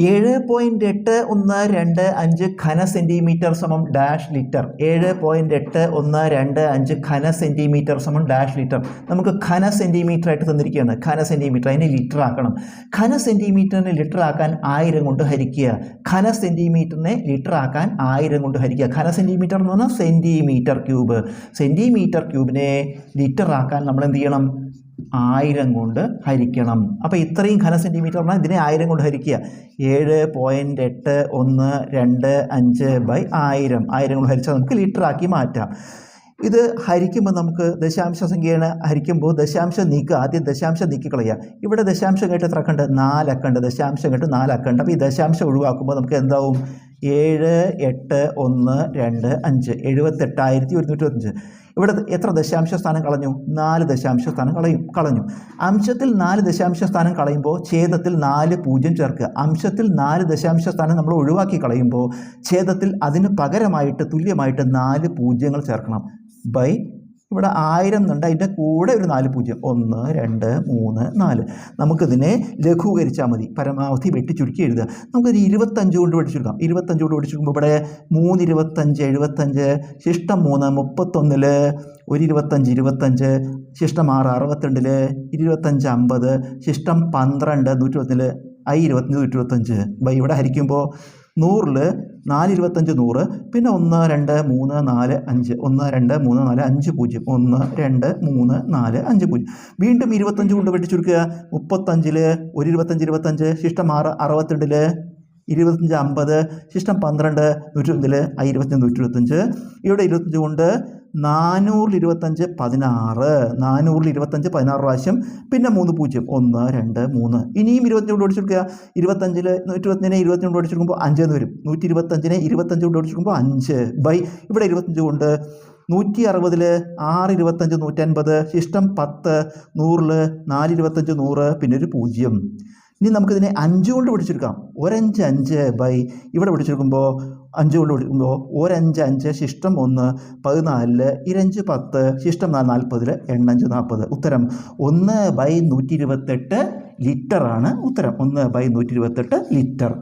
7.8125 ഘന centimetre സമം dash litre. 7.8125 ഘന centimetre സമം dash litre. നമുക്ക് ഘന സെൻറ്റിമീറ്റർ ആയിട്ട് തന്നിരിക്കുകയാണ്. ഘന സെൻറ്റിമീറ്റർ, അതിനെ ലിറ്റർ ആക്കണം. ഘന സെൻറ്റിമീറ്ററിനെ ലിറ്റർ ആക്കാൻ 1000 കൊണ്ട് ഹരിക്കുക. ഘന സെൻറ്റിമീറ്ററിനെ ലിറ്റർ ആക്കാൻ 1000 കൊണ്ട് ഹരിക്കുക. ഘന സെൻറ്റിമീറ്റർ എന്ന് പറഞ്ഞാൽ സെൻറ്റിമീറ്റർ ക്യൂബ്. സെൻറ്റിമീറ്റർ ക്യൂബിനെ ലിറ്റർ ആക്കാൻ നമ്മൾ എന്ത് ചെയ്യണം? 1000 കൊണ്ട് ഹരിക്കണം. അപ്പോൾ ഇത്രയും ഘന സെൻറ്റിമീറ്റർ പറഞ്ഞാൽ ഇതിനെ 1000 കൊണ്ട് ഹരിക്കുക. 7.8125/1000 കൊണ്ട് ഹരിച്ചാൽ നമുക്ക് ലിറ്റർ ആക്കി മാറ്റാം. ഇത് ഹരിക്കുമ്പോൾ നമുക്ക് ദശാംശ സംഖ്യയാണ്. ഹരിക്കുമ്പോൾ ദശാംശം നീക്കുക. ആദ്യം ദശാംശം നീക്കിക്കളയുക. ഇവിടെ ദശാംശം കേട്ട് എത്ര അക്കണ്ട്? 4 അക്കണ്ട്. ദശാംശം കേട്ട് 4 അക്കണ്ട്. അപ്പോൾ ഈ ദശാംശം ഒഴിവാക്കുമ്പോൾ നമുക്ക് എന്താവും? 78125 78,125. ഇവിടെ എത്ര ദശാംശ സ്ഥാനം കളഞ്ഞു? 4 ദശാംശ സ്ഥാനം കളഞ്ഞു. അംശത്തിൽ 4 ദശാംശ സ്ഥാനം കളയുമ്പോൾ ഛേദത്തിൽ 4 പൂജ്യം ചേർക്കുക. അംശത്തിൽ 4 ദശാംശ സ്ഥാനം നമ്മൾ ഒഴിവാക്കി കളയുമ്പോൾ ഛേദത്തിൽ അതിന് പകരമായിട്ട് തുല്യമായിട്ട് 4 പൂജ്യങ്ങൾ ചേർക്കണം. ബൈ ഇവിടെ 1000 എന്നുണ്ട്, അതിൻ്റെ കൂടെ ഒരു 4 പൂജ്യം. 1 2 3 4. നമുക്കിതിനെ ലഘൂകരിച്ചാൽ മതി. പരമാവധി വെട്ടിച്ചുരുക്കി എഴുതുക. നമുക്കിത് 25 കൊണ്ട് വെട്ടിച്ചുരുക്കാം. 25 കൊണ്ട് വെട്ടിച്ചുരുക്കുമ്പോൾ ഇവിടെ 3 25 75, ശിഷ്ടം 3 31, 1 25 25, ശിഷ്ടം 6 62, 25 50, ശിഷ്ടം 12 124, I 20 125. ബൈ ഇവിടെ ഹരിക്കുമ്പോൾ 100ൽ 4 25 100, പിന്നെ 1 2 3 4 5, 1 2 3 4 5 0, 1 2 3 4 5 0. വീണ്ടും 25 കൊണ്ട് വെട്ടിച്ചുരുക്കുക. 35ൽ 1 25 25, ശിഷ്ടം 6 62, 25 50, ശിഷ്ടം 12 101, I 20 125. ഇവിടെ 25 കൊണ്ട് 425 16, 425 16 പ്രാവശ്യം, പിന്നെ 3 പൂജ്യം 1 2 3. ഇനിയും 25 കൊണ്ട് ഓടിച്ചെടുക്കുക. 25ൽ 120നെ 25 കൊണ്ട് ഓടിച്ചെടുക്കുമ്പോൾ 5 എന്ന് വരും. 125നെ 25 കൊണ്ട് ഓടിച്ചെടുക്കുമ്പോൾ 5 ബൈ ഇവിടെ 25 കൊണ്ട് 160ൽ 6 25 150, ശിഷ്ടം 10, 100ൽ 4 25 100, പിന്നെ ഒരു പൂജ്യം. ഇനി നമുക്കിതിനെ 5 കൊണ്ട് പിടിച്ചെടുക്കാം. 1 5 5 ബൈ ഇവിടെ പിടിച്ചെടുക്കുമ്പോൾ 5 കൊണ്ട് പിടിക്കുമ്പോൾ 1 5 5, ശിഷ്ടം 1 14, 2 10, ശിഷ്ടം 4 40, 8 40. ഉത്തരം 1/128 ലിറ്ററാണ് ഉത്തരം. 1/128 ലിറ്റർ.